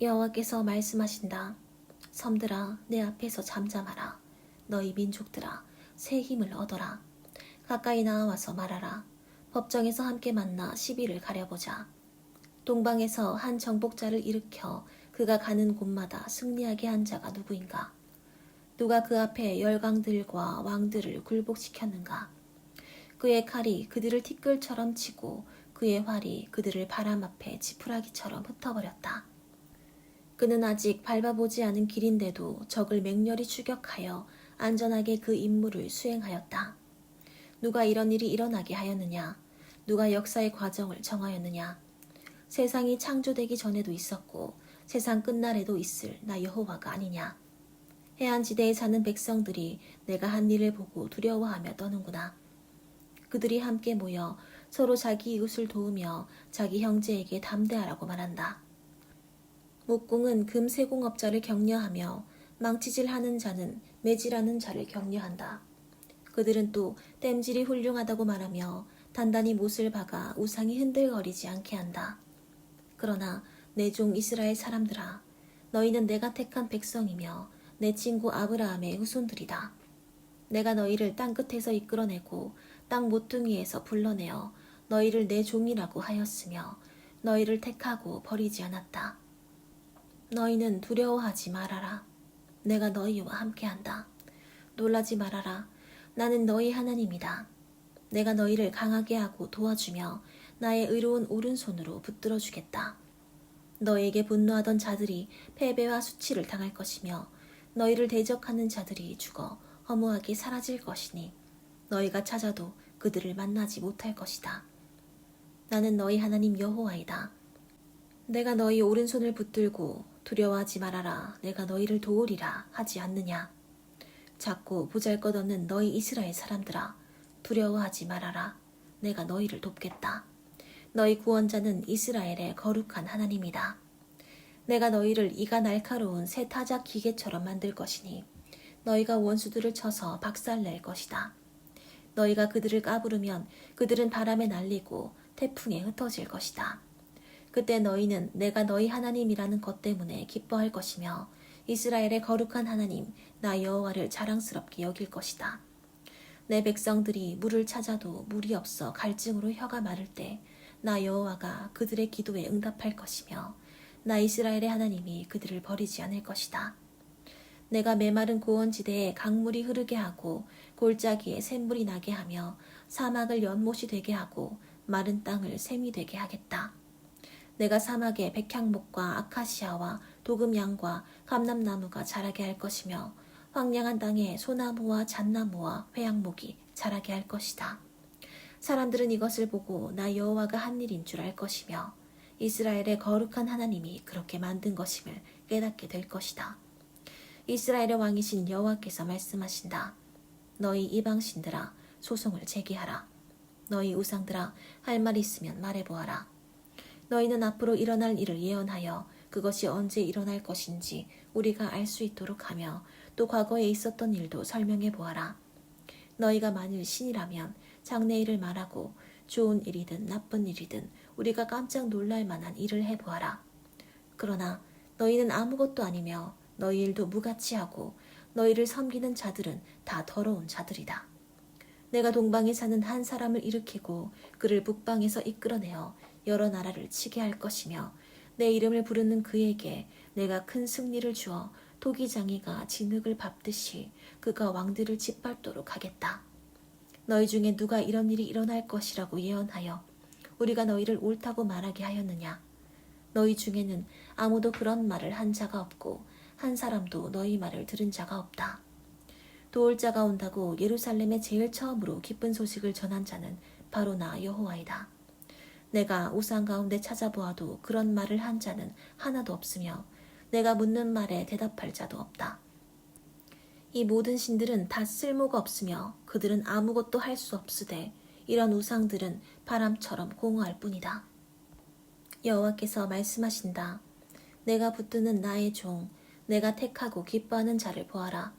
여호와께서 말씀하신다. 섬들아, 내 앞에서 잠잠하라. 너희 민족들아, 새 힘을 얻어라. 가까이 나와서 말하라. 법정에서 함께 만나 시비를 가려보자. 동방에서 한 정복자를 일으켜 그가 가는 곳마다 승리하게 한 자가 누구인가? 누가 그 앞에 열강들과 왕들을 굴복시켰는가? 그의 칼이 그들을 티끌처럼 치고 그의 활이 그들을 바람 앞에 지푸라기처럼 흩어버렸다. 그는 아직 밟아보지 않은 길인데도 적을 맹렬히 추격하여 안전하게 그 임무를 수행하였다. 누가 이런 일이 일어나게 하였느냐? 누가 역사의 과정을 정하였느냐? 세상이 창조되기 전에도 있었고 세상 끝날에도 있을 나 여호와가 아니냐? 해안지대에 사는 백성들이 내가 한 일을 보고 두려워하며 떠는구나. 그들이 함께 모여 서로 자기 이웃을 도우며 자기 형제에게 담대하라고 말한다. 목공은 금세공업자를 격려하며 망치질하는 자는 매질하는 자를 격려한다. 그들은 또 땜질이 훌륭하다고 말하며 단단히 못을 박아 우상이 흔들거리지 않게 한다. 그러나 내 종 이스라엘 사람들아, 너희는 내가 택한 백성이며 내 친구 아브라함의 후손들이다. 내가 너희를 땅끝에서 이끌어내고 땅 모퉁이에서 불러내어 너희를 내 종이라고 하였으며 너희를 택하고 버리지 않았다. 너희는 두려워하지 말아라. 내가 너희와 함께한다. 놀라지 말아라. 나는 너희 하나님이다. 내가 너희를 강하게 하고 도와주며 나의 의로운 오른손으로 붙들어 주겠다. 너희에게 분노하던 자들이 패배와 수치를 당할 것이며 너희를 대적하는 자들이 죽어 허무하게 사라질 것이니 너희가 찾아도 그들을 만나지 못할 것이다. 나는 너희 하나님 여호와이다. 내가 너희 오른손을 붙들고 두려워하지 말아라. 내가 너희를 도우리라 하지 않느냐. 작고 보잘것없는 너희 이스라엘 사람들아, 두려워하지 말아라. 내가 너희를 돕겠다. 너희 구원자는 이스라엘의 거룩한 하나님이다. 내가 너희를 이가 날카로운 새 타작 기계처럼 만들 것이니 너희가 원수들을 쳐서 박살낼 것이다. 너희가 그들을 까부르면 그들은 바람에 날리고 태풍에 흩어질 것이다. 그때 너희는 내가 너희 하나님이라는 것 때문에 기뻐할 것이며 이스라엘의 거룩한 하나님 나 여호와를 자랑스럽게 여길 것이다. 내 백성들이 물을 찾아도 물이 없어 갈증으로 혀가 마를 때 나 여호와가 그들의 기도에 응답할 것이며 나 이스라엘의 하나님이 그들을 버리지 않을 것이다. 내가 메마른 고원지대에 강물이 흐르게 하고 골짜기에 샘물이 나게 하며 사막을 연못이 되게 하고 마른 땅을 샘이 되게 하겠다. 내가 사막에 백향목과 아카시아와 도금양과 감람나무가 자라게 할 것이며 황량한 땅에 소나무와 잣나무와 회양목이 자라게 할 것이다. 사람들은 이것을 보고 나 여호와가 한 일인 줄 알 것이며 이스라엘의 거룩한 하나님이 그렇게 만든 것임을 깨닫게 될 것이다. 이스라엘의 왕이신 여호와께서 말씀하신다. 너희 이방신들아, 소송을 제기하라. 너희 우상들아, 할 말 있으면 말해보아라. 너희는 앞으로 일어날 일을 예언하여 그것이 언제 일어날 것인지 우리가 알 수 있도록 하며 또 과거에 있었던 일도 설명해 보아라. 너희가 만일 신이라면 장래일을 말하고 좋은 일이든 나쁜 일이든 우리가 깜짝 놀랄 만한 일을 해보아라. 그러나 너희는 아무것도 아니며 너희 일도 무가치하고 너희를 섬기는 자들은 다 더러운 자들이다. 내가 동방에 사는 한 사람을 일으키고 그를 북방에서 이끌어내어 여러 나라를 치게 할 것이며 내 이름을 부르는 그에게 내가 큰 승리를 주어 토기장이가 진흙을 밟듯이 그가 왕들을 짓밟도록 하겠다. 너희 중에 누가 이런 일이 일어날 것이라고 예언하여 우리가 너희를 옳다고 말하게 하였느냐. 너희 중에는 아무도 그런 말을 한 자가 없고 한 사람도 너희 말을 들은 자가 없다. 도울 자가 온다고 예루살렘에 제일 처음으로 기쁜 소식을 전한 자는 바로 나 여호와이다. 내가 우상 가운데 찾아보아도 그런 말을 한 자는 하나도 없으며 내가 묻는 말에 대답할 자도 없다. 이 모든 신들은 다 쓸모가 없으며 그들은 아무것도 할 수 없으되 이런 우상들은 바람처럼 공허할 뿐이다. 여호와께서 말씀하신다. 내가 붙드는 나의 종, 내가 택하고 기뻐하는 자를 보아라.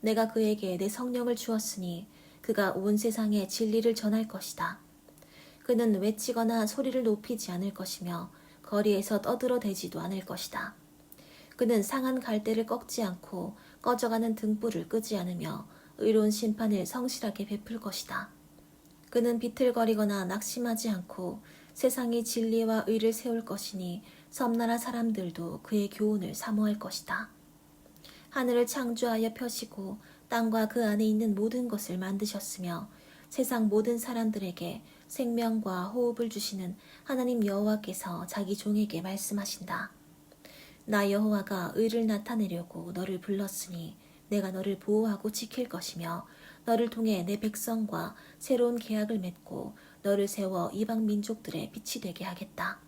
내가 그에게 내 성령을 주었으니 그가 온 세상에 진리를 전할 것이다. 그는 외치거나 소리를 높이지 않을 것이며 거리에서 떠들어대지도 않을 것이다. 그는 상한 갈대를 꺾지 않고 꺼져가는 등불을 끄지 않으며 의로운 심판을 성실하게 베풀 것이다. 그는 비틀거리거나 낙심하지 않고 세상이 진리와 의를 세울 것이니 섬나라 사람들도 그의 교훈을 사모할 것이다. 하늘을 창조하여 펴시고 땅과 그 안에 있는 모든 것을 만드셨으며 세상 모든 사람들에게 생명과 호흡을 주시는 하나님 여호와께서 자기 종에게 말씀하신다. 나 여호와가 의를 나타내려고 너를 불렀으니 내가 너를 보호하고 지킬 것이며 너를 통해 내 백성과 새로운 계약을 맺고 너를 세워 이방 민족들의 빛이 되게 하겠다.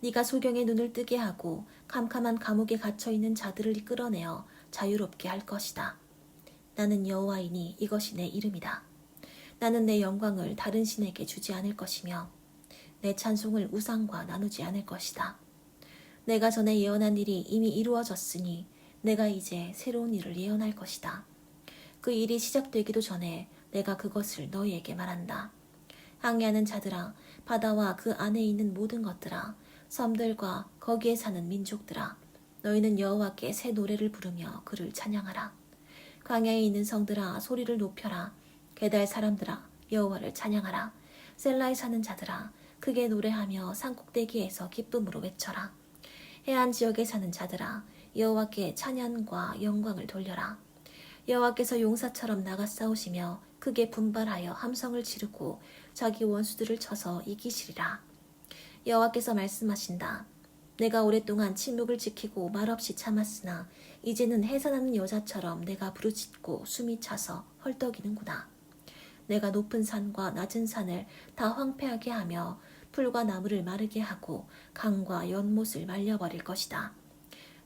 네가 소경의 눈을 뜨게 하고 캄캄한 감옥에 갇혀있는 자들을 끌어내어 자유롭게 할 것이다. 나는 여호와이니 이것이 내 이름이다. 나는 내 영광을 다른 신에게 주지 않을 것이며 내 찬송을 우상과 나누지 않을 것이다. 내가 전에 예언한 일이 이미 이루어졌으니 내가 이제 새로운 일을 예언할 것이다. 그 일이 시작되기도 전에 내가 그것을 너희에게 말한다. 항해하는 자들아, 바다와 그 안에 있는 모든 것들아, 섬들과 거기에 사는 민족들아, 너희는 여호와께 새 노래를 부르며 그를 찬양하라. 광야에 있는 성들아, 소리를 높여라. 게달 사람들아, 여호와를 찬양하라. 셀라에 사는 자들아, 크게 노래하며 산꼭대기에서 기쁨으로 외쳐라. 해안 지역에 사는 자들아, 여호와께 찬양과 영광을 돌려라. 여호와께서 용사처럼 나가 싸우시며 크게 분발하여 함성을 지르고 자기 원수들을 쳐서 이기시리라. 여호와께서 말씀하신다. 내가 오랫동안 침묵을 지키고 말없이 참았으나 이제는 해산하는 여자처럼 내가 부르짖고 숨이 차서 헐떡이는구나. 내가 높은 산과 낮은 산을 다 황폐하게 하며 풀과 나무를 마르게 하고 강과 연못을 말려버릴 것이다.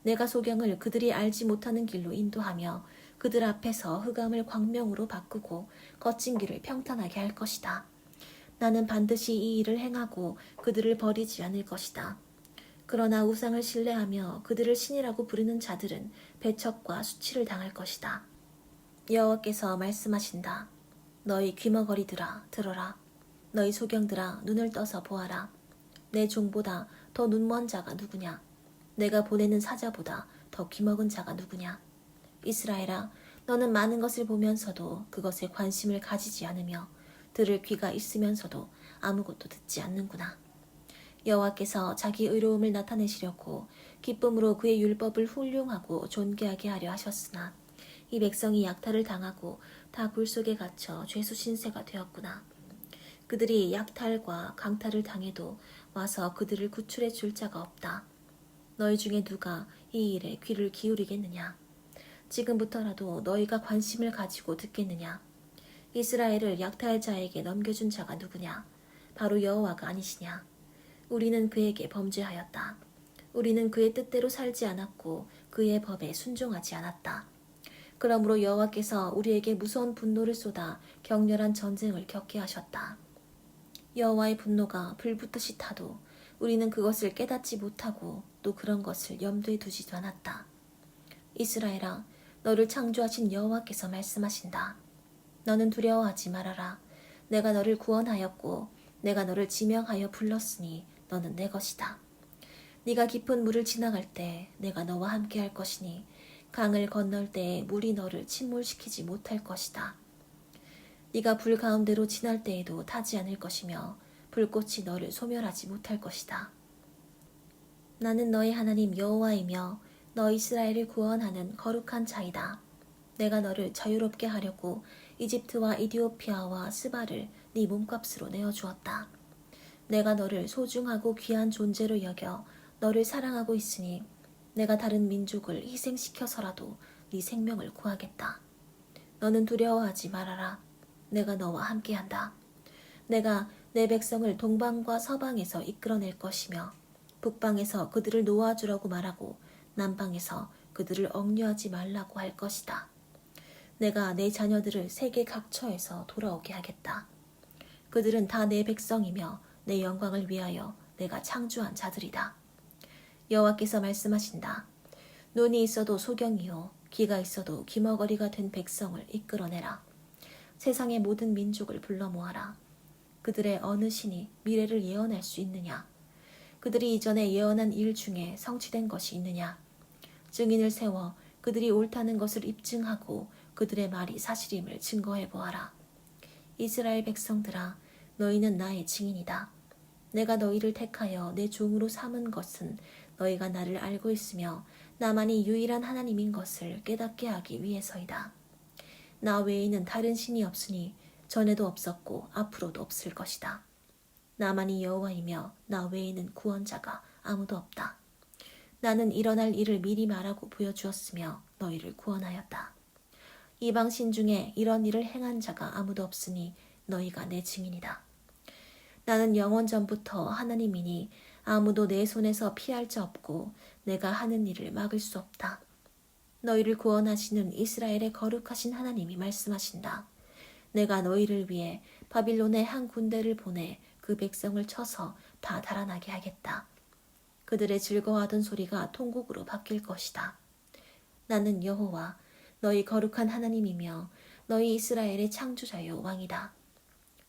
내가 소경을 그들이 알지 못하는 길로 인도하며 그들 앞에서 흑암을 광명으로 바꾸고 거친 길을 평탄하게 할 것이다. 나는 반드시 이 일을 행하고 그들을 버리지 않을 것이다. 그러나 우상을 신뢰하며 그들을 신이라고 부르는 자들은 배척과 수치를 당할 것이다. 여호와께서 말씀하신다. 너희 귀머거리들아 들어라. 너희 소경들아 눈을 떠서 보아라. 내 종보다 더 눈먼 자가 누구냐? 내가 보내는 사자보다 더 귀먹은 자가 누구냐? 이스라엘아, 너는 많은 것을 보면서도 그것에 관심을 가지지 않으며 들을 귀가 있으면서도 아무것도 듣지 않는구나. 여호와께서 자기 의로움을 나타내시려고 기쁨으로 그의 율법을 훌륭하고 존귀하게 하려 하셨으나 이 백성이 약탈을 당하고 다 굴 속에 갇혀 죄수 신세가 되었구나. 그들이 약탈과 강탈을 당해도 와서 그들을 구출해 줄 자가 없다. 너희 중에 누가 이 일에 귀를 기울이겠느냐? 지금부터라도 너희가 관심을 가지고 듣겠느냐? 이스라엘을 약탈자에게 넘겨준 자가 누구냐? 바로 여호와가 아니시냐? 우리는 그에게 범죄하였다. 우리는 그의 뜻대로 살지 않았고 그의 법에 순종하지 않았다. 그러므로 여호와께서 우리에게 무서운 분노를 쏟아 격렬한 전쟁을 겪게 하셨다. 여호와의 분노가 불붙듯이 타도 우리는 그것을 깨닫지 못하고 또 그런 것을 염두에 두지도 않았다. 이스라엘아, 너를 창조하신 여호와께서 말씀하신다. 너는 두려워하지 말아라. 내가 너를 구원하였고 내가 너를 지명하여 불렀으니 너는 내 것이다. 네가 깊은 물을 지나갈 때 내가 너와 함께 할 것이니 강을 건널 때에 물이 너를 침몰시키지 못할 것이다. 네가 불 가운데로 지날 때에도 타지 않을 것이며 불꽃이 너를 소멸하지 못할 것이다. 나는 너희 하나님 여호와이며 너 이스라엘을 구원하는 거룩한 자이다. 내가 너를 자유롭게 하려고 이집트와 이디오피아와 스바를 네 몸값으로 내어주었다. 내가 너를 소중하고 귀한 존재로 여겨 너를 사랑하고 있으니 내가 다른 민족을 희생시켜서라도 네 생명을 구하겠다. 너는 두려워하지 말아라. 내가 너와 함께한다. 내가 내 백성을 동방과 서방에서 이끌어낼 것이며 북방에서 그들을 놓아주라고 말하고 남방에서 그들을 억류하지 말라고 할 것이다. 내가 내 자녀들을 세계 각처에서 돌아오게 하겠다. 그들은 다 내 백성이며 내 영광을 위하여 내가 창조한 자들이다. 여호와께서 말씀하신다. 눈이 있어도 소경이요 귀가 있어도 귀머거리가 된 백성을 이끌어내라. 세상의 모든 민족을 불러 모아라. 그들의 어느 신이 미래를 예언할 수 있느냐? 그들이 이전에 예언한 일 중에 성취된 것이 있느냐? 증인을 세워 그들이 옳다는 것을 입증하고 그들의 말이 사실임을 증거해 보아라. 이스라엘 백성들아, 너희는 나의 증인이다. 내가 너희를 택하여 내 종으로 삼은 것은 너희가 나를 알고 있으며 나만이 유일한 하나님인 것을 깨닫게 하기 위해서이다. 나 외에는 다른 신이 없으니 전에도 없었고 앞으로도 없을 것이다. 나만이 여호와이며 나 외에는 구원자가 아무도 없다. 나는 일어날 일을 미리 말하고 보여주었으며 너희를 구원하였다. 이방 신 중에 이런 일을 행한 자가 아무도 없으니 너희가 내 증인이다. 나는 영원 전부터 하나님이니 아무도 내 손에서 피할 자 없고 내가 하는 일을 막을 수 없다. 너희를 구원하시는 이스라엘의 거룩하신 하나님이 말씀하신다. 내가 너희를 위해 바빌론의 한 군대를 보내 그 백성을 쳐서 다 달아나게 하겠다. 그들의 즐거워하던 소리가 통곡으로 바뀔 것이다. 나는 여호와 너희 거룩한 하나님이며 너희 이스라엘의 창조자요 왕이다.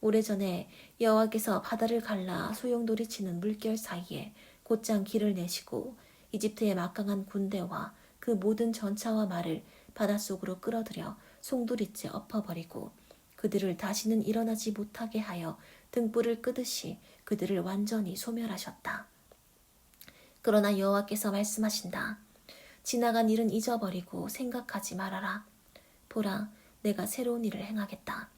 오래전에 여호와께서 바다를 갈라 소용돌이 치는 물결 사이에 곧장 길을 내시고 이집트의 막강한 군대와 그 모든 전차와 말을 바닷속으로 끌어들여 송두리째 엎어버리고 그들을 다시는 일어나지 못하게 하여 등불을 끄듯이 그들을 완전히 소멸하셨다. 그러나 여호와께서 말씀하신다. 지나간 일은 잊어버리고 생각하지 말아라. 보라, 내가 새로운 일을 행하겠다.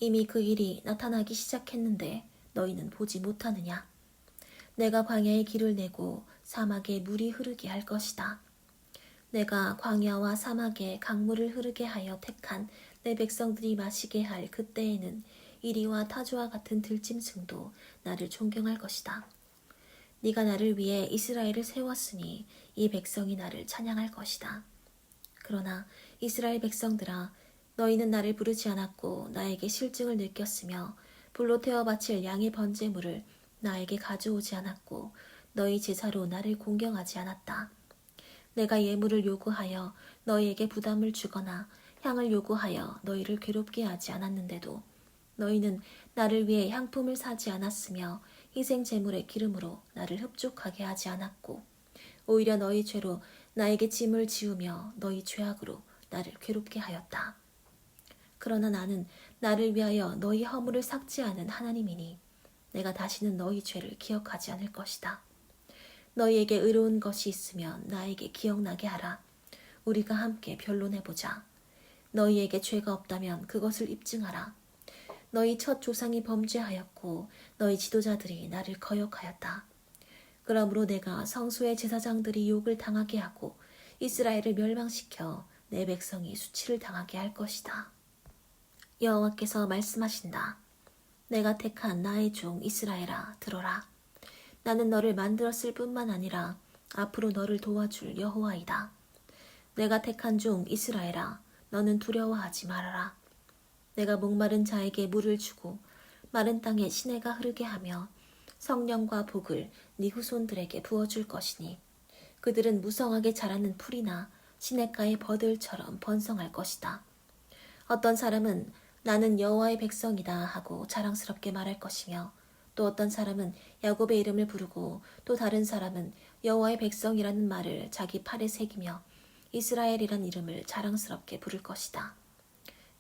이미 그 일이 나타나기 시작했는데 너희는 보지 못하느냐? 내가 광야에 길을 내고 사막에 물이 흐르게 할 것이다. 내가 광야와 사막에 강물을 흐르게 하여 택한 내 백성들이 마시게 할 그때에는 이리와 타조와 같은 들짐승도 나를 존경할 것이다. 네가 나를 위해 이스라엘을 세웠으니 이 백성이 나를 찬양할 것이다. 그러나 이스라엘 백성들아, 너희는 나를 부르지 않았고 나에게 실증을 느꼈으며 불로 태워 바칠 양의 번제물을 나에게 가져오지 않았고 너희 제사로 나를 공경하지 않았다. 내가 예물을 요구하여 너희에게 부담을 주거나 향을 요구하여 너희를 괴롭게 하지 않았는데도 너희는 나를 위해 향품을 사지 않았으며 희생 제물의 기름으로 나를 흡족하게 하지 않았고 오히려 너희 죄로 나에게 짐을 지우며 너희 죄악으로 나를 괴롭게 하였다. 그러나 나는 나를 위하여 너희 허물을 삭제하는 하나님이니 내가 다시는 너희 죄를 기억하지 않을 것이다. 너희에게 의로운 것이 있으면 나에게 기억나게 하라. 우리가 함께 변론해보자. 너희에게 죄가 없다면 그것을 입증하라. 너희 첫 조상이 범죄하였고 너희 지도자들이 나를 거역하였다. 그러므로 내가 성소의 제사장들이 욕을 당하게 하고 이스라엘을 멸망시켜 내 백성이 수치를 당하게 할 것이다. 여호와께서 말씀하신다. 내가 택한 나의 종 이스라엘아, 들어라. 나는 너를 만들었을 뿐만 아니라 앞으로 너를 도와줄 여호와이다. 내가 택한 종 이스라엘아, 너는 두려워하지 말아라. 내가 목마른 자에게 물을 주고 마른 땅에 시내가 흐르게 하며 성령과 복을 네 후손들에게 부어줄 것이니 그들은 무성하게 자라는 풀이나 시냇가의 버들처럼 번성할 것이다. 어떤 사람은 나는 여호와의 백성이다 하고 자랑스럽게 말할 것이며 또 어떤 사람은 야곱의 이름을 부르고 또 다른 사람은 여호와의 백성이라는 말을 자기 팔에 새기며 이스라엘이란 이름을 자랑스럽게 부를 것이다.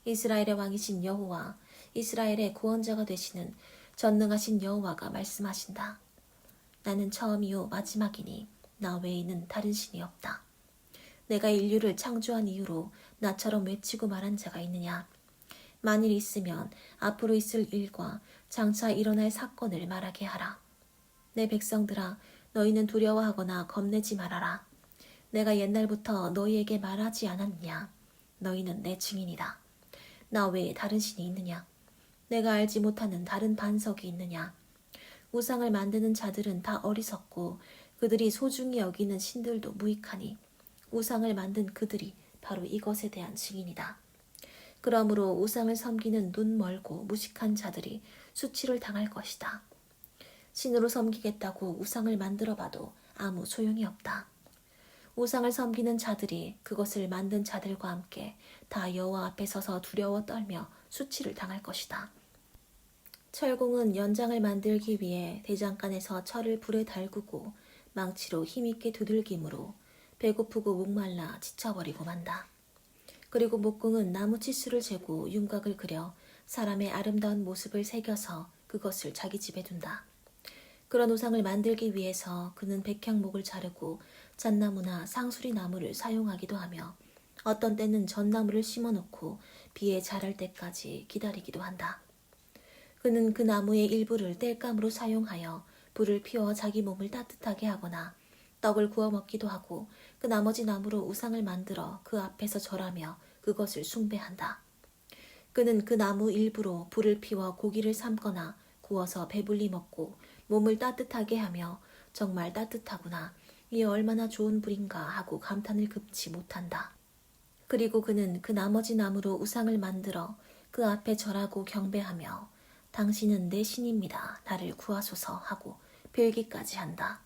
이스라엘의 왕이신 여호와, 이스라엘의 구원자가 되시는 전능하신 여호와가 말씀하신다. 나는 처음이요 마지막이니 나 외에는 다른 신이 없다. 내가 인류를 창조한 이후로 나처럼 외치고 말한 자가 있느냐? 만일 있으면 앞으로 있을 일과 장차 일어날 사건을 말하게 하라. 내 백성들아, 너희는 두려워하거나 겁내지 말아라. 내가 옛날부터 너희에게 말하지 않았느냐? 너희는 내 증인이다. 나 외에 다른 신이 있느냐? 내가 알지 못하는 다른 반석이 있느냐? 우상을 만드는 자들은 다 어리석고 그들이 소중히 여기는 신들도 무익하니 우상을 만든 그들이 바로 이것에 대한 증인이다. 그러므로 우상을 섬기는 눈 멀고 무식한 자들이 수치를 당할 것이다. 신으로 섬기겠다고 우상을 만들어봐도 아무 소용이 없다. 우상을 섬기는 자들이 그것을 만든 자들과 함께 다 여호와 앞에 서서 두려워 떨며 수치를 당할 것이다. 철공은 연장을 만들기 위해 대장간에서 철을 불에 달구고 망치로 힘있게 두들기므로 배고프고 목말라 지쳐버리고 만다. 그리고 목공은 나무 치수를 재고 윤곽을 그려 사람의 아름다운 모습을 새겨서 그것을 자기 집에 둔다. 그런 우상을 만들기 위해서 그는 백향목을 자르고 잣나무나 상수리 나무를 사용하기도 하며 어떤 때는 전나무를 심어놓고 비에 자랄 때까지 기다리기도 한다. 그는 그 나무의 일부를 땔감으로 사용하여 불을 피워 자기 몸을 따뜻하게 하거나 떡을 구워 먹기도 하고 그 나머지 나무로 우상을 만들어 그 앞에서 절하며 그것을 숭배한다. 그는 그 나무 일부로 불을 피워 고기를 삶거나 구워서 배불리 먹고 몸을 따뜻하게 하며 정말 따뜻하구나. 이게 얼마나 좋은 불인가 하고 감탄을 금치 못한다. 그리고 그는 그 나머지 나무로 우상을 만들어 그 앞에 절하고 경배하며 당신은 내 신입니다. 나를 구하소서 하고 빌기까지 한다.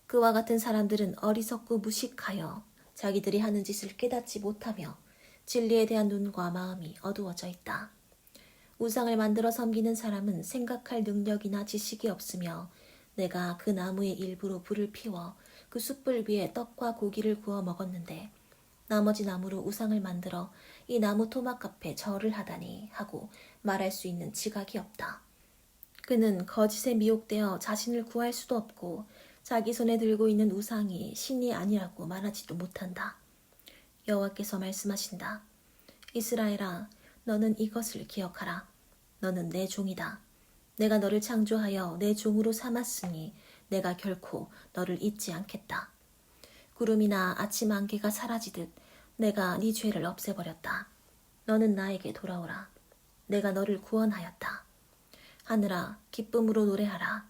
그와 같은 사람들은 어리석고 무식하여 자기들이 하는 짓을 깨닫지 못하며 진리에 대한 눈과 마음이 어두워져 있다. 우상을 만들어 섬기는 사람은 생각할 능력이나 지식이 없으며 내가 그 나무의 일부로 불을 피워 그 숯불 위에 떡과 고기를 구워 먹었는데 나머지 나무로 우상을 만들어 이 나무 토막 앞에 절을 하다니 하고 말할 수 있는 지각이 없다. 그는 거짓에 미혹되어 자신을 구할 수도 없고 자기 손에 들고 있는 우상이 신이 아니라고 말하지도 못한다. 여호와께서 말씀하신다. 이스라엘아, 너는 이것을 기억하라. 너는 내 종이다. 내가 너를 창조하여 내 종으로 삼았으니 내가 결코 너를 잊지 않겠다. 구름이나 아침 안개가 사라지듯 내가 네 죄를 없애버렸다. 너는 나에게 돌아오라. 내가 너를 구원하였다. 하늘아, 기쁨으로 노래하라.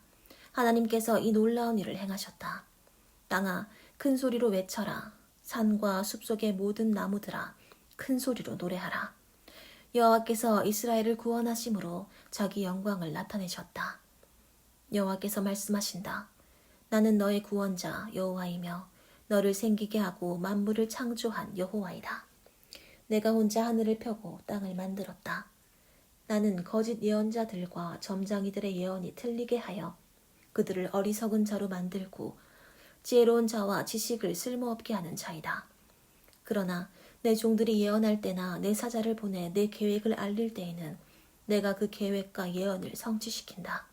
하나님께서 이 놀라운 일을 행하셨다. 땅아, 큰 소리로 외쳐라. 산과 숲속의 모든 나무들아, 큰 소리로 노래하라. 여호와께서 이스라엘을 구원하심으로 자기 영광을 나타내셨다. 여호와께서 말씀하신다. 나는 너의 구원자 여호와이며 너를 생기게 하고 만물을 창조한 여호와이다. 내가 혼자 하늘을 펴고 땅을 만들었다. 나는 거짓 예언자들과 점장이들의 예언이 틀리게 하여 그들을 어리석은 자로 만들고 지혜로운 자와 지식을 쓸모없게 하는 자이다. 그러나 내 종들이 예언할 때나 내 사자를 보내 내 계획을 알릴 때에는 내가 그 계획과 예언을 성취시킨다.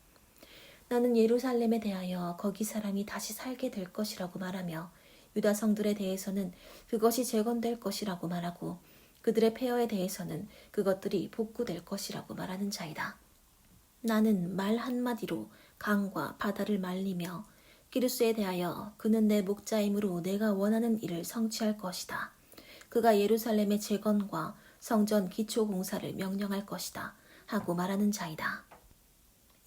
나는 예루살렘에 대하여 거기 사람이 다시 살게 될 것이라고 말하며 유다 성들에 대해서는 그것이 재건될 것이라고 말하고 그들의 폐허에 대해서는 그것들이 복구될 것이라고 말하는 자이다. 나는 말 한마디로 강과 바다를 말리며 기루스에 대하여 그는 내 목자이므로 내가 원하는 일을 성취할 것이다. 그가 예루살렘의 재건과 성전 기초 공사를 명령할 것이다 하고 말하는 자이다.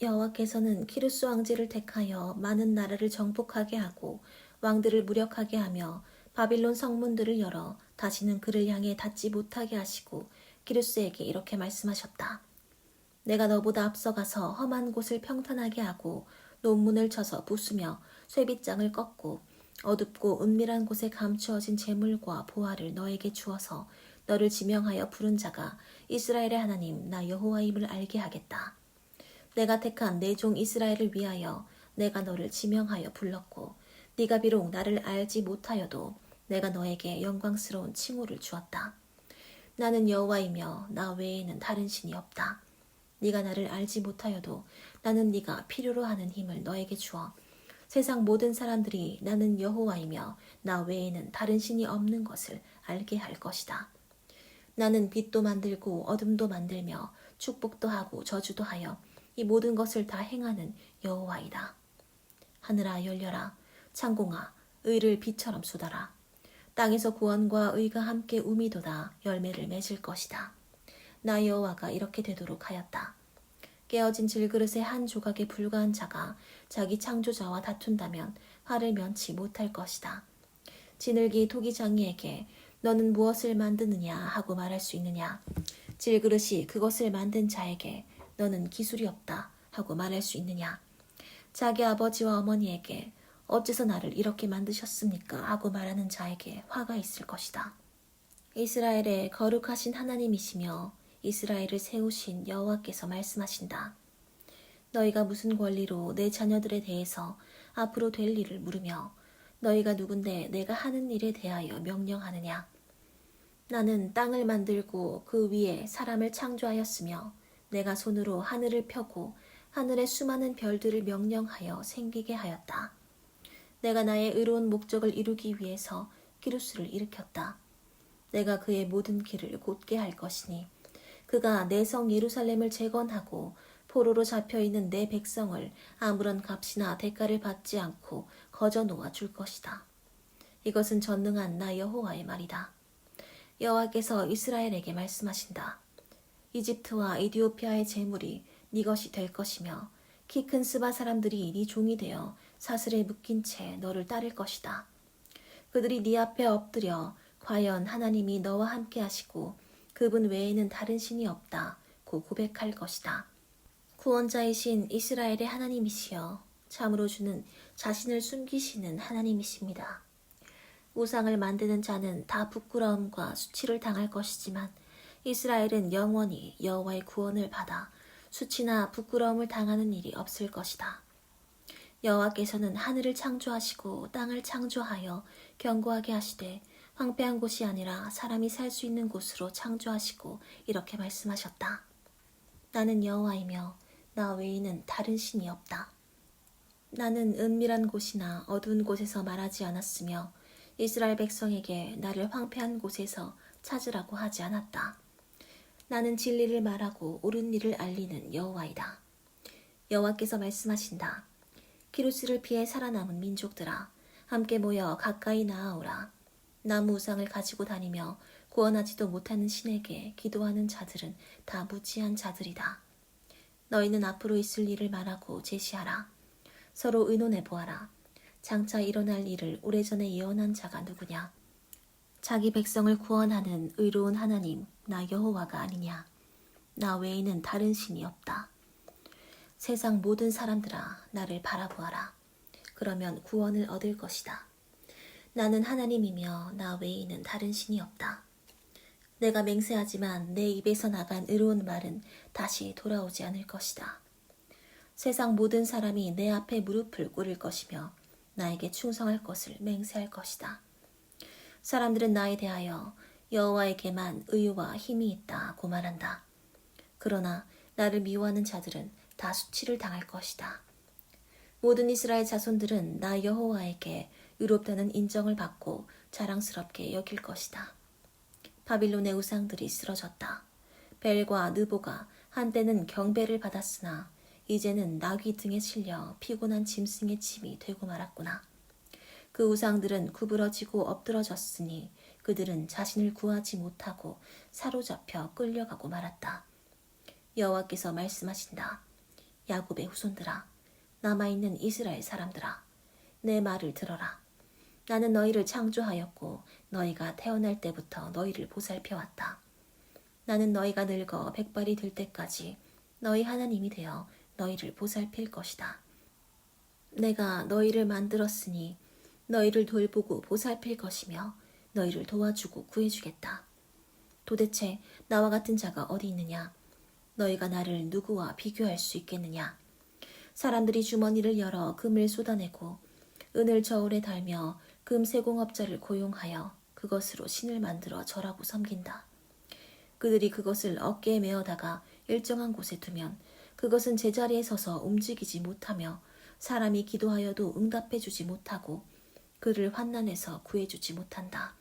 여호와께서는 키루스 왕제를 택하여 많은 나라를 정복하게 하고 왕들을 무력하게 하며 바빌론 성문들을 열어 다시는 그를 향해 닿지 못하게 하시고 키루스에게 이렇게 말씀하셨다. 내가 너보다 앞서가서 험한 곳을 평탄하게 하고 논문을 쳐서 부수며 쇠빗장을 꺾고 어둡고 은밀한 곳에 감추어진 재물과 보화를 너에게 주어서 너를 지명하여 부른 자가 이스라엘의 하나님 나 여호와임을 알게 하겠다. 내가 택한 내 종 이스라엘을 위하여 내가 너를 지명하여 불렀고 네가 비록 나를 알지 못하여도 내가 너에게 영광스러운 칭호를 주었다. 나는 여호와이며 나 외에는 다른 신이 없다. 네가 나를 알지 못하여도 나는 네가 필요로 하는 힘을 너에게 주어 세상 모든 사람들이 나는 여호와이며 나 외에는 다른 신이 없는 것을 알게 할 것이다. 나는 빛도 만들고 어둠도 만들며 축복도 하고 저주도 하여 이 모든 것을 다 행하는 여호와이다. 하늘아 열려라. 창공아 의를 비처럼 쏟아라. 땅에서 구원과 의가 함께 우미도다 열매를 맺을 것이다. 나 여호와가 이렇게 되도록 하였다. 깨어진 질그릇의 한 조각에 불과한 자가 자기 창조자와 다툰다면 화를 면치 못할 것이다. 지늘기 토기장이에게 너는 무엇을 만드느냐 하고 말할 수 있느냐. 질그릇이 그것을 만든 자에게 너는 기술이 없다 하고 말할 수 있느냐. 자기 아버지와 어머니에게 어째서 나를 이렇게 만드셨습니까 하고 말하는 자에게 화가 있을 것이다. 이스라엘의 거룩하신 하나님이시며 이스라엘을 세우신 여호와께서 말씀하신다. 너희가 무슨 권리로 내 자녀들에 대해서 앞으로 될 일을 물으며 너희가 누군데 내가 하는 일에 대하여 명령하느냐? 나는 땅을 만들고 그 위에 사람을 창조하였으며 내가 손으로 하늘을 펴고 하늘의 수많은 별들을 명령하여 생기게 하였다. 내가 나의 의로운 목적을 이루기 위해서 기루스를 일으켰다. 내가 그의 모든 길을 곧게 할 것이니 그가 내 성 예루살렘을 재건하고 포로로 잡혀있는 내 백성을 아무런 값이나 대가를 받지 않고 거저 놓아 줄 것이다. 이것은 전능한 나 여호와의 말이다. 여호와께서 이스라엘에게 말씀하신다. 이집트와 이디오피아의 재물이 네 것이 될 것이며 키 큰 스바 사람들이 네 종이 되어 사슬에 묶인 채 너를 따를 것이다. 그들이 네 앞에 엎드려 과연 하나님이 너와 함께 하시고 그분 외에는 다른 신이 없다고 고백할 것이다. 구원자이신 이스라엘의 하나님이시여 참으로 주는 자신을 숨기시는 하나님이십니다. 우상을 만드는 자는 다 부끄러움과 수치를 당할 것이지만 이스라엘은 영원히 여호와의 구원을 받아 수치나 부끄러움을 당하는 일이 없을 것이다. 여호와께서는 하늘을 창조하시고 땅을 창조하여 견고하게 하시되 황폐한 곳이 아니라 사람이 살 수 있는 곳으로 창조하시고 이렇게 말씀하셨다. 나는 여호와이며 나 외에는 다른 신이 없다. 나는 은밀한 곳이나 어두운 곳에서 말하지 않았으며 이스라엘 백성에게 나를 황폐한 곳에서 찾으라고 하지 않았다. 나는 진리를 말하고 옳은 일을 알리는 여호와이다. 여호와께서 말씀하신다. 기루스를 피해 살아남은 민족들아 함께 모여 가까이 나아오라. 나무 우상을 가지고 다니며 구원하지도 못하는 신에게 기도하는 자들은 다 무지한 자들이다. 너희는 앞으로 있을 일을 말하고 제시하라. 서로 의논해 보아라. 장차 일어날 일을 오래전에 예언한 자가 누구냐? 자기 백성을 구원하는 의로운 하나님 나 여호와가 아니냐? 나 외에는 다른 신이 없다. 세상 모든 사람들아 나를 바라보아라. 그러면 구원을 얻을 것이다. 나는 하나님이며 나 외에는 다른 신이 없다. 내가 맹세하지만 내 입에서 나간 의로운 말은 다시 돌아오지 않을 것이다. 세상 모든 사람이 내 앞에 무릎을 꿇을 것이며 나에게 충성할 것을 맹세할 것이다. 사람들은 나에 대하여 여호와에게만 의와 힘이 있다고 말한다. 그러나 나를 미워하는 자들은 다 수치를 당할 것이다. 모든 이스라엘 자손들은 나 여호와에게 의롭다는 인정을 받고 자랑스럽게 여길 것이다. 바빌론의 우상들이 쓰러졌다. 벨과 느보가 한때는 경배를 받았으나 이제는 나귀 등에 실려 피곤한 짐승의 짐이 되고 말았구나. 그 우상들은 구부러지고 엎드러졌으니 그들은 자신을 구하지 못하고 사로잡혀 끌려가고 말았다. 여호와께서 말씀하신다. 야곱의 후손들아, 남아있는 이스라엘 사람들아, 내 말을 들어라. 나는 너희를 창조하였고 너희가 태어날 때부터 너희를 보살펴왔다. 나는 너희가 늙어 백발이 될 때까지 너희 하나님이 되어 너희를 보살필 것이다. 내가 너희를 만들었으니 너희를 돌보고 보살필 것이며 너희를 도와주고 구해주겠다. 도대체 나와 같은 자가 어디 있느냐? 너희가 나를 누구와 비교할 수 있겠느냐? 사람들이 주머니를 열어 금을 쏟아내고 은을 저울에 달며 금 세공업자를 고용하여 그것으로 신을 만들어 절하고 섬긴다. 그들이 그것을 어깨에 메어다가 일정한 곳에 두면 그것은 제자리에 서서 움직이지 못하며 사람이 기도하여도 응답해주지 못하고 그를 환난에서 구해주지 못한다.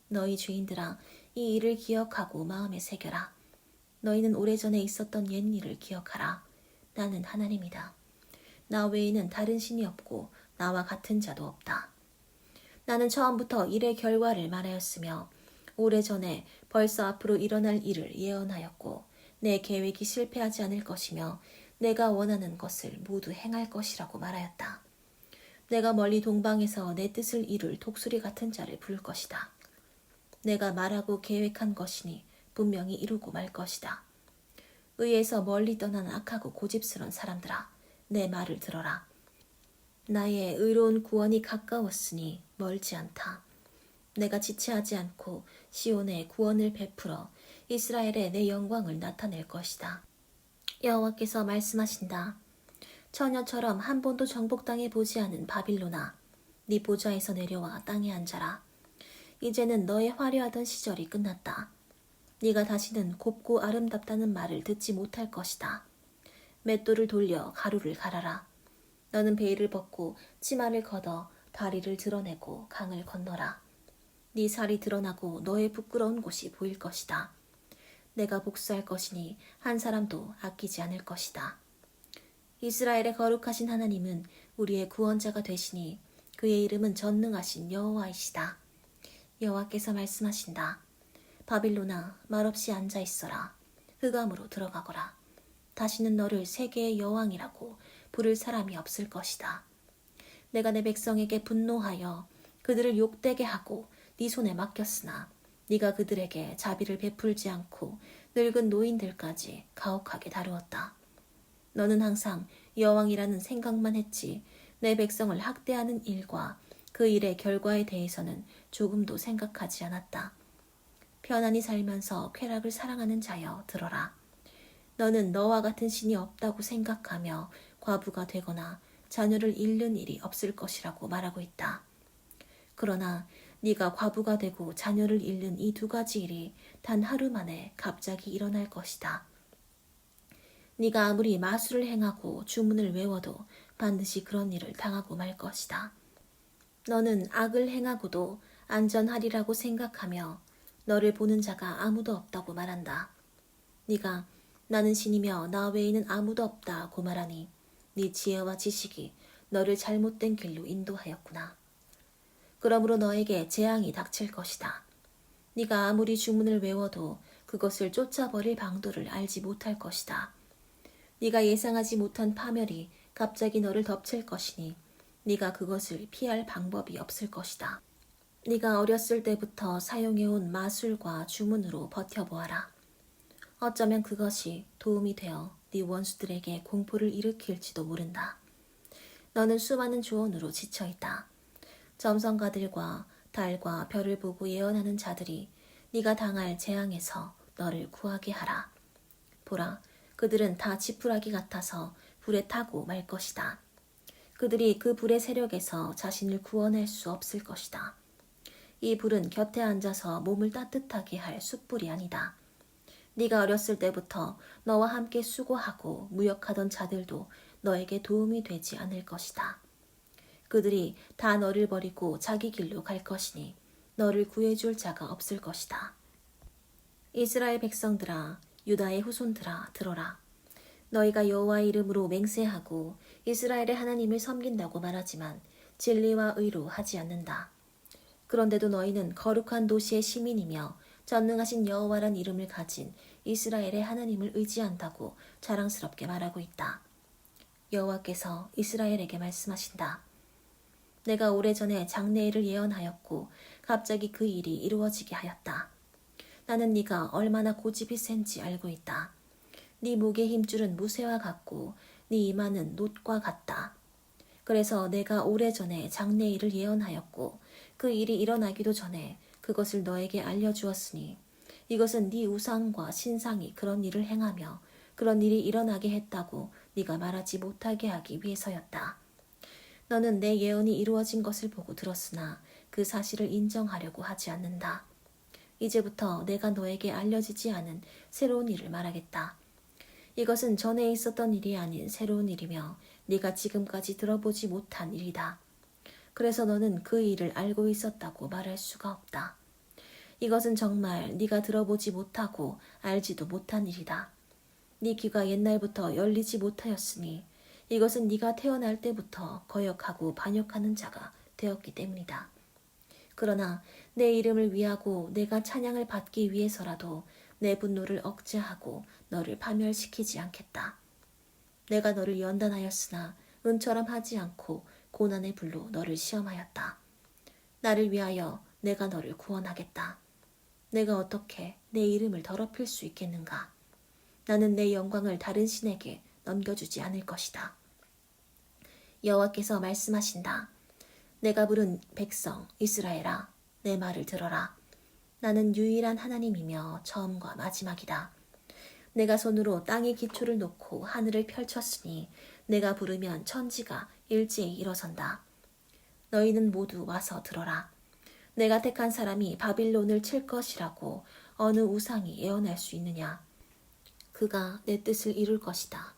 너희 죄인들아, 이 일을 기억하고 마음에 새겨라. 너희는 오래전에 있었던 옛일을 기억하라. 나는 하나님이다. 나 외에는 다른 신이 없고 나와 같은 자도 없다. 나는 처음부터 일의 결과를 말하였으며 오래전에 벌써 앞으로 일어날 일을 예언하였고 내 계획이 실패하지 않을 것이며 내가 원하는 것을 모두 행할 것이라고 말하였다. 내가 멀리 동방에서 내 뜻을 이룰 독수리 같은 자를 부를 것이다. 내가 말하고 계획한 것이니 분명히 이루고 말 것이다. 의에서 멀리 떠난 악하고 고집스러운 사람들아, 내 말을 들어라. 나의 의로운 구원이 가까웠으니 멀지 않다. 내가 지체하지 않고 시온에 구원을 베풀어 이스라엘에 내 영광을 나타낼 것이다. 여호와께서 말씀하신다. 처녀처럼 한 번도 정복당해 보지 않은 바빌로나, 네 보좌에서 내려와 땅에 앉아라. 이제는 너의 화려하던 시절이 끝났다. 네가 다시는 곱고 아름답다는 말을 듣지 못할 것이다. 맷돌을 돌려 가루를 갈아라. 너는 베일을 벗고 치마를 걷어 다리를 드러내고 강을 건너라. 네 살이 드러나고 너의 부끄러운 곳이 보일 것이다. 내가 복수할 것이니 한 사람도 아끼지 않을 것이다. 이스라엘의 거룩하신 하나님은 우리의 구원자가 되시니 그의 이름은 전능하신 여호와이시다. 여호와께서 말씀하신다. 바빌론아, 말없이 앉아 있어라. 흑암으로 들어가거라. 다시는 너를 세계의 여왕이라고 부를 사람이 없을 것이다. 내가 내 백성에게 분노하여 그들을 욕되게 하고 네 손에 맡겼으나 네가 그들에게 자비를 베풀지 않고 늙은 노인들까지 가혹하게 다루었다. 너는 항상 여왕이라는 생각만 했지 내 백성을 학대하는 일과 그 일의 결과에 대해서는 조금도 생각하지 않았다. 편안히 살면서 쾌락을 사랑하는 자여 들어라. 너는 너와 같은 신이 없다고 생각하며 과부가 되거나 자녀를 잃는 일이 없을 것이라고 말하고 있다. 그러나 네가 과부가 되고 자녀를 잃는 이 두 가지 일이 단 하루 만에 갑자기 일어날 것이다. 네가 아무리 마술을 행하고 주문을 외워도 반드시 그런 일을 당하고 말 것이다. 너는 악을 행하고도 안전하리라고 생각하며 너를 보는 자가 아무도 없다고 말한다. 네가 나는 신이며 나 외에는 아무도 없다고 말하니 네 지혜와 지식이 너를 잘못된 길로 인도하였구나. 그러므로 너에게 재앙이 닥칠 것이다. 네가 아무리 주문을 외워도 그것을 쫓아버릴 방도를 알지 못할 것이다. 네가 예상하지 못한 파멸이 갑자기 너를 덮칠 것이니 네가 그것을 피할 방법이 없을 것이다. 네가 어렸을 때부터 사용해온 마술과 주문으로 버텨보아라. 어쩌면 그것이 도움이 되어 네 원수들에게 공포를 일으킬지도 모른다. 너는 수많은 조언으로 지쳐있다. 점성가들과 달과 별을 보고 예언하는 자들이 네가 당할 재앙에서 너를 구하게 하라. 보라, 그들은 다 지푸라기 같아서 불에 타고 말 것이다. 그들이 그 불의 세력에서 자신을 구원할 수 없을 것이다. 이 불은 곁에 앉아서 몸을 따뜻하게 할 숯불이 아니다. 네가 어렸을 때부터 너와 함께 수고하고 무역하던 자들도 너에게 도움이 되지 않을 것이다. 그들이 다 너를 버리고 자기 길로 갈 것이니 너를 구해줄 자가 없을 것이다. 이스라엘 백성들아, 유다의 후손들아, 들어라. 너희가 여호와의 이름으로 맹세하고 이스라엘의 하나님을 섬긴다고 말하지만 진리와 의로 하지 않는다. 그런데도 너희는 거룩한 도시의 시민이며 전능하신 여호와란 이름을 가진 이스라엘의 하나님을 의지한다고 자랑스럽게 말하고 있다. 여호와께서 이스라엘에게 말씀하신다. 내가 오래전에 장래일을 예언하였고 갑자기 그 일이 이루어지게 하였다. 나는 네가 얼마나 고집이 센지 알고 있다. 네 목의 힘줄은 무쇠와 같고 네 이마는 놋과 같다. 그래서 내가 오래전에 장래일을 예언하였고 그 일이 일어나기도 전에 그것을 너에게 알려주었으니 이것은 네 우상과 신상이 그런 일을 행하며 그런 일이 일어나게 했다고 네가 말하지 못하게 하기 위해서였다. 너는 내 예언이 이루어진 것을 보고 들었으나 그 사실을 인정하려고 하지 않는다. 이제부터 내가 너에게 알려지지 않은 새로운 일을 말하겠다. 이것은 전에 있었던 일이 아닌 새로운 일이며 네가 지금까지 들어보지 못한 일이다. 그래서 너는 그 일을 알고 있었다고 말할 수가 없다. 이것은 정말 네가 들어보지 못하고 알지도 못한 일이다. 네 귀가 옛날부터 열리지 못하였으니 이것은 네가 태어날 때부터 거역하고 반역하는 자가 되었기 때문이다. 그러나 내 이름을 위하고 내가 찬양을 받기 위해서라도 내 분노를 억제하고 너를 파멸시키지 않겠다. 내가 너를 연단하였으나 은처럼 하지 않고 고난의 불로 너를 시험하였다. 나를 위하여 내가 너를 구원하겠다. 내가 어떻게 내 이름을 더럽힐 수 있겠는가? 나는 내 영광을 다른 신에게 넘겨주지 않을 것이다. 여호와께서 말씀하신다. 내가 부른 백성 이스라엘아, 내 말을 들어라. 나는 유일한 하나님이며 처음과 마지막이다. 내가 손으로 땅의 기초를 놓고 하늘을 펼쳤으니 내가 부르면 천지가 일제히 일어선다. 너희는 모두 와서 들어라. 내가 택한 사람이 바빌론을 칠 것이라고 어느 우상이 예언할 수 있느냐. 그가 내 뜻을 이룰 것이다.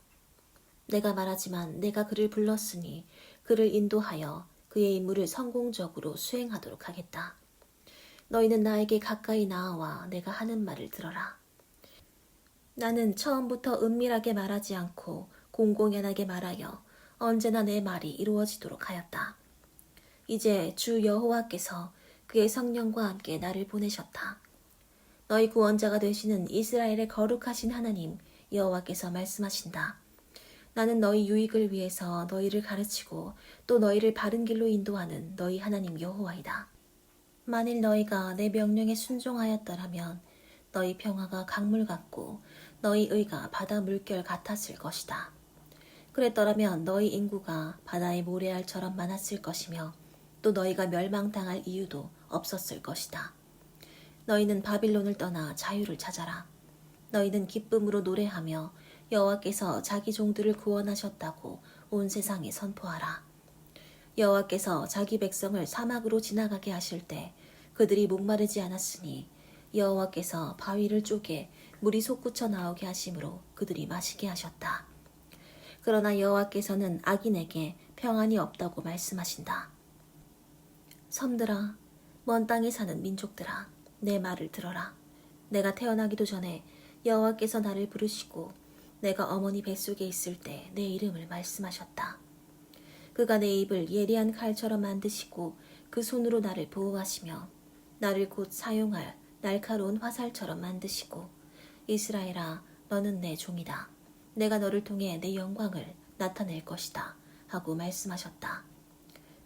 내가 말하지만 내가 그를 불렀으니 그를 인도하여 그의 임무를 성공적으로 수행하도록 하겠다. 너희는 나에게 가까이 나아와 내가 하는 말을 들어라. 나는 처음부터 은밀하게 말하지 않고 공공연하게 말하여 언제나 내 말이 이루어지도록 하였다. 이제 주 여호와께서 그의 성령과 함께 나를 보내셨다. 너희 구원자가 되시는 이스라엘의 거룩하신 하나님 여호와께서 말씀하신다. 나는 너희 유익을 위해서 너희를 가르치고 또 너희를 바른 길로 인도하는 너희 하나님 여호와이다. 만일 너희가 내 명령에 순종하였더라면 너희 평화가 강물 같고 너희 의가 바다 물결 같았을 것이다. 그랬더라면 너희 인구가 바다의 모래알처럼 많았을 것이며 또 너희가 멸망당할 이유도 없었을 것이다. 너희는 바빌론을 떠나 자유를 찾아라. 너희는 기쁨으로 노래하며 여호와께서 자기 종들을 구원하셨다고 온 세상에 선포하라. 여호와께서 자기 백성을 사막으로 지나가게 하실 때 그들이 목마르지 않았으니 여호와께서 바위를 쪼개 물이 솟구쳐 나오게 하심으로 그들이 마시게 하셨다. 그러나 여호와께서는 악인에게 평안이 없다고 말씀하신다. 섬들아, 먼 땅에 사는 민족들아, 내 말을 들어라. 내가 태어나기도 전에 여호와께서 나를 부르시고 내가 어머니 뱃속에 있을 때 내 이름을 말씀하셨다. 그가 내 입을 예리한 칼처럼 만드시고 그 손으로 나를 보호하시며 나를 곧 사용할 날카로운 화살처럼 만드시고 이스라엘아, 너는 내 종이다. 내가 너를 통해 내 영광을 나타낼 것이다 하고 말씀하셨다.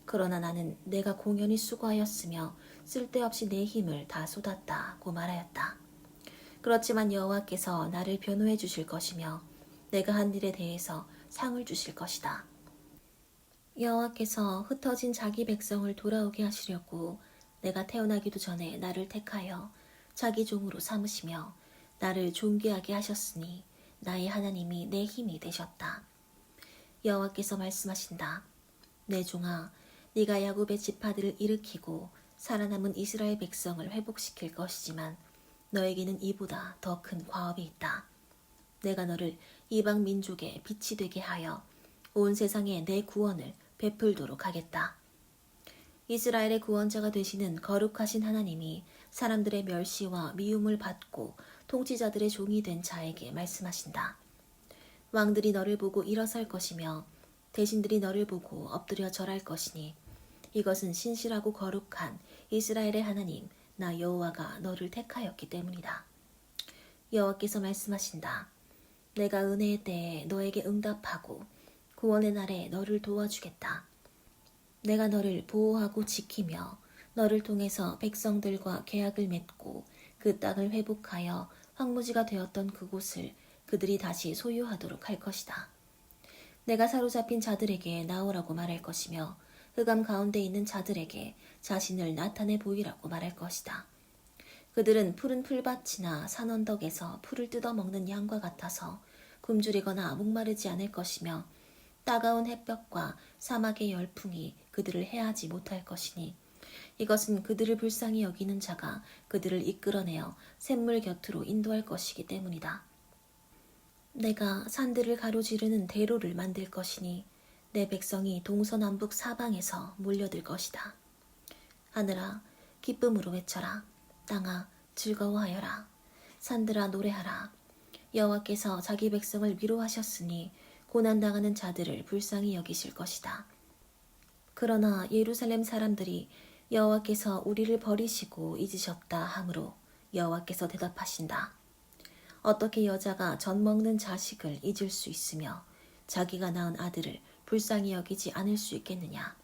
그러나 나는 내가 공연히 수고하였으며 쓸데없이 내 힘을 다 쏟았다고 말하였다. 그렇지만 여호와께서 나를 변호해 주실 것이며 내가 한 일에 대해서 상을 주실 것이다. 여호와께서 흩어진 자기 백성을 돌아오게 하시려고 내가 태어나기도 전에 나를 택하여 자기 종으로 삼으시며 나를 존귀하게 하셨으니 나의 하나님이 내 힘이 되셨다. 여호와께서 말씀하신다. 내 종아, 네가 야곱의 지파들을 일으키고 살아남은 이스라엘 백성을 회복시킬 것이지만 너에게는 이보다 더 큰 과업이 있다. 내가 너를 이방 민족의 빛이 되게 하여 온 세상에 내 구원을 베풀도록 하겠다. 이스라엘의 구원자가 되시는 거룩하신 하나님이 사람들의 멸시와 미움을 받고 통치자들의 종이 된 자에게 말씀하신다. 왕들이 너를 보고 일어설 것이며 대신들이 너를 보고 엎드려 절할 것이니 이것은 신실하고 거룩한 이스라엘의 하나님 나 여호와가 너를 택하였기 때문이다. 여호와께서 말씀하신다. 내가 은혜의 때에 너에게 응답하고 구원의 날에 너를 도와주겠다. 내가 너를 보호하고 지키며 너를 통해서 백성들과 계약을 맺고 그 땅을 회복하여 황무지가 되었던 그곳을 그들이 다시 소유하도록 할 것이다. 내가 사로잡힌 자들에게 나오라고 말할 것이며 흑암 가운데 있는 자들에게 자신을 나타내 보이라고 말할 것이다. 그들은 푸른 풀밭이나 산 언덕에서 풀을 뜯어먹는 양과 같아서 굶주리거나 목마르지 않을 것이며 따가운 햇볕과 사막의 열풍이 그들을 해하지 못할 것이니 이것은 그들을 불쌍히 여기는 자가 그들을 이끌어내어 샘물 곁으로 인도할 것이기 때문이다. 내가 산들을 가로지르는 대로를 만들 것이니 내 백성이 동서남북 사방에서 몰려들 것이다. 하늘아, 기쁨으로 외쳐라. 땅아, 즐거워하여라. 산들아, 노래하라. 여호와께서 자기 백성을 위로하셨으니 고난당하는 자들을 불쌍히 여기실 것이다. 그러나 예루살렘 사람들이 여호와께서 우리를 버리시고 잊으셨다 하므로 여호와께서 대답하신다. 어떻게 여자가 젖 먹는 자식을 잊을 수 있으며 자기가 낳은 아들을 불쌍히 여기지 않을 수 있겠느냐.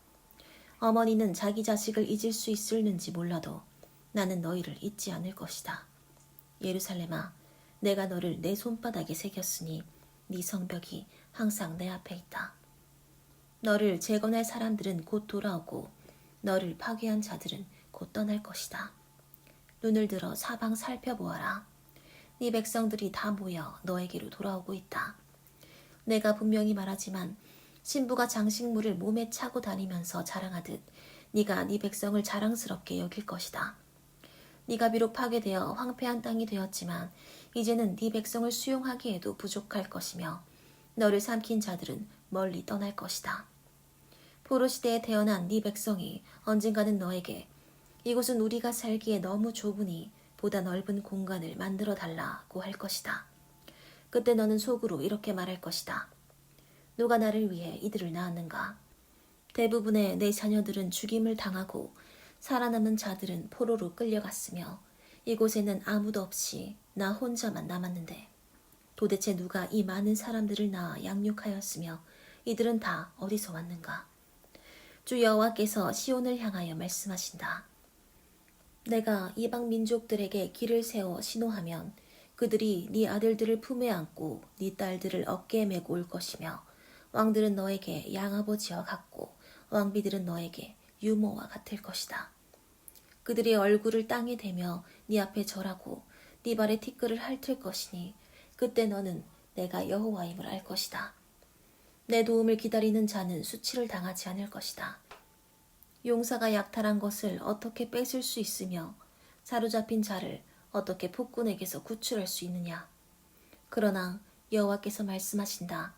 어머니는 자기 자식을 잊을 수 있을는지 몰라도 나는 너희를 잊지 않을 것이다. 예루살렘아, 내가 너를 내 손바닥에 새겼으니 네 성벽이 항상 내 앞에 있다. 너를 재건할 사람들은 곧 돌아오고 너를 파괴한 자들은 곧 떠날 것이다. 눈을 들어 사방 살펴보아라. 네 백성들이 다 모여 너에게로 돌아오고 있다. 내가 분명히 말하지만 신부가 장식물을 몸에 차고 다니면서 자랑하듯 네가 네 백성을 자랑스럽게 여길 것이다. 네가 비록 파괴되어 황폐한 땅이 되었지만 이제는 네 백성을 수용하기에도 부족할 것이며 너를 삼킨 자들은 멀리 떠날 것이다. 포로시대에 태어난 네 백성이 언젠가는 너에게 이곳은 우리가 살기에 너무 좁으니 보다 넓은 공간을 만들어 달라고 할 것이다. 그때 너는 속으로 이렇게 말할 것이다. 누가 나를 위해 이들을 낳았는가? 대부분의 내 자녀들은 죽임을 당하고 살아남은 자들은 포로로 끌려갔으며 이곳에는 아무도 없이 나 혼자만 남았는데 도대체 누가 이 많은 사람들을 낳아 양육하였으며 이들은 다 어디서 왔는가? 주 여호와께서 시온을 향하여 말씀하신다. 내가 이방 민족들에게 길을 세워 신호하면 그들이 네 아들들을 품에 안고 네 딸들을 어깨에 메고 올 것이며 왕들은 너에게 양아버지와 같고 왕비들은 너에게 유모와 같을 것이다. 그들의 얼굴을 땅에 대며 네 앞에 절하고 네 발에 티끌을 핥을 것이니 그때 너는 내가 여호와임을 알 것이다. 내 도움을 기다리는 자는 수치를 당하지 않을 것이다. 용사가 약탈한 것을 어떻게 뺏을 수 있으며 사로잡힌 자를 어떻게 폭군에게서 구출할 수 있느냐. 그러나 여호와께서 말씀하신다.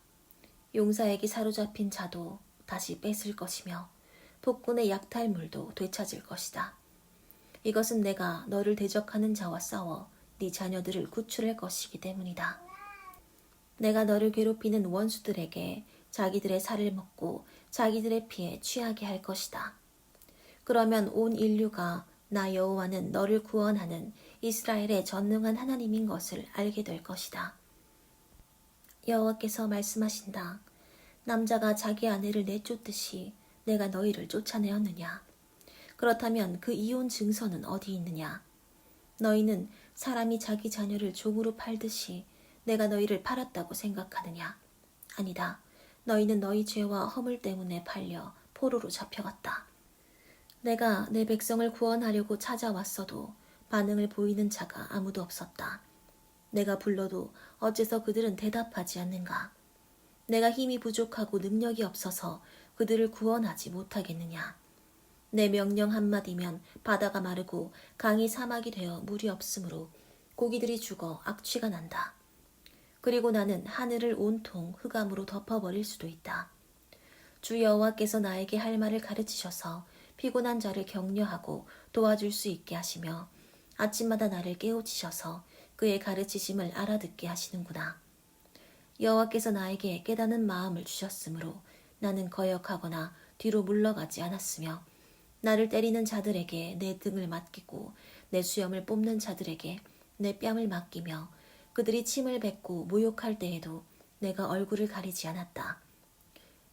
용사에게 사로잡힌 자도 다시 뺏을 것이며 폭군의 약탈물도 되찾을 것이다. 이것은 내가 너를 대적하는 자와 싸워 네 자녀들을 구출할 것이기 때문이다. 내가 너를 괴롭히는 원수들에게 자기들의 살을 먹고 자기들의 피에 취하게 할 것이다. 그러면 온 인류가 나 여호와는 너를 구원하는 이스라엘의 전능한 하나님인 것을 알게 될 것이다. 여호와께서 말씀하신다. 남자가 자기 아내를 내쫓듯이 내가 너희를 쫓아내었느냐? 그렇다면 그 이혼 증서는 어디 있느냐? 너희는 사람이 자기 자녀를 종으로 팔듯이 내가 너희를 팔았다고 생각하느냐? 아니다. 너희는 너희 죄와 허물 때문에 팔려 포로로 잡혀갔다. 내가 내 백성을 구원하려고 찾아왔어도 반응을 보이는 자가 아무도 없었다. 내가 불러도 어째서 그들은 대답하지 않는가? 내가 힘이 부족하고 능력이 없어서 그들을 구원하지 못하겠느냐? 내 명령 한마디면 바다가 마르고 강이 사막이 되어 물이 없으므로 고기들이 죽어 악취가 난다. 그리고 나는 하늘을 온통 흑암으로 덮어버릴 수도 있다. 주 여호와께서 나에게 할 말을 가르치셔서 피곤한 자를 격려하고 도와줄 수 있게 하시며 아침마다 나를 깨우치셔서 그의 가르치심을 알아듣게 하시는구나. 여호와께서 나에게 깨닫는 마음을 주셨으므로 나는 거역하거나 뒤로 물러가지 않았으며 나를 때리는 자들에게 내 등을 맡기고 내 수염을 뽑는 자들에게 내 뺨을 맡기며 그들이 침을 뱉고 모욕할 때에도 내가 얼굴을 가리지 않았다.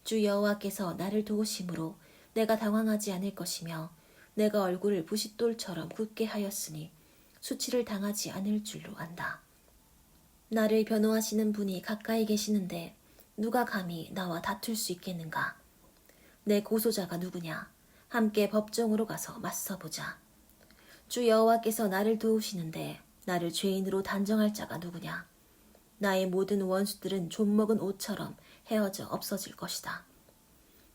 주 여호와께서 나를 도우심으로 내가 당황하지 않을 것이며 내가 얼굴을 부싯돌처럼 굳게 하였으니 수치를 당하지 않을 줄로 안다. 나를 변호하시는 분이 가까이 계시는데 누가 감히 나와 다툴 수 있겠는가? 내 고소자가 누구냐? 함께 법정으로 가서 맞서보자. 주 여호와께서 나를 도우시는데 나를 죄인으로 단정할 자가 누구냐? 나의 모든 원수들은 좀먹은 옷처럼 헤어져 없어질 것이다.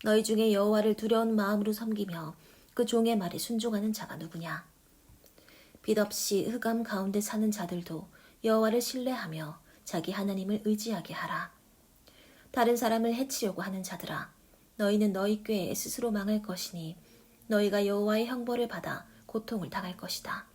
너희 중에 여호와를 두려운 마음으로 섬기며 그 종의 말에 순종하는 자가 누구냐? 빛 없이 흑암 가운데 사는 자들도 여호와를 신뢰하며 자기 하나님을 의지하게 하라. 다른 사람을 해치려고 하는 자들아, 너희는 너희 꾀에 스스로 망할 것이니 너희가 여호와의 형벌을 받아 고통을 당할 것이다.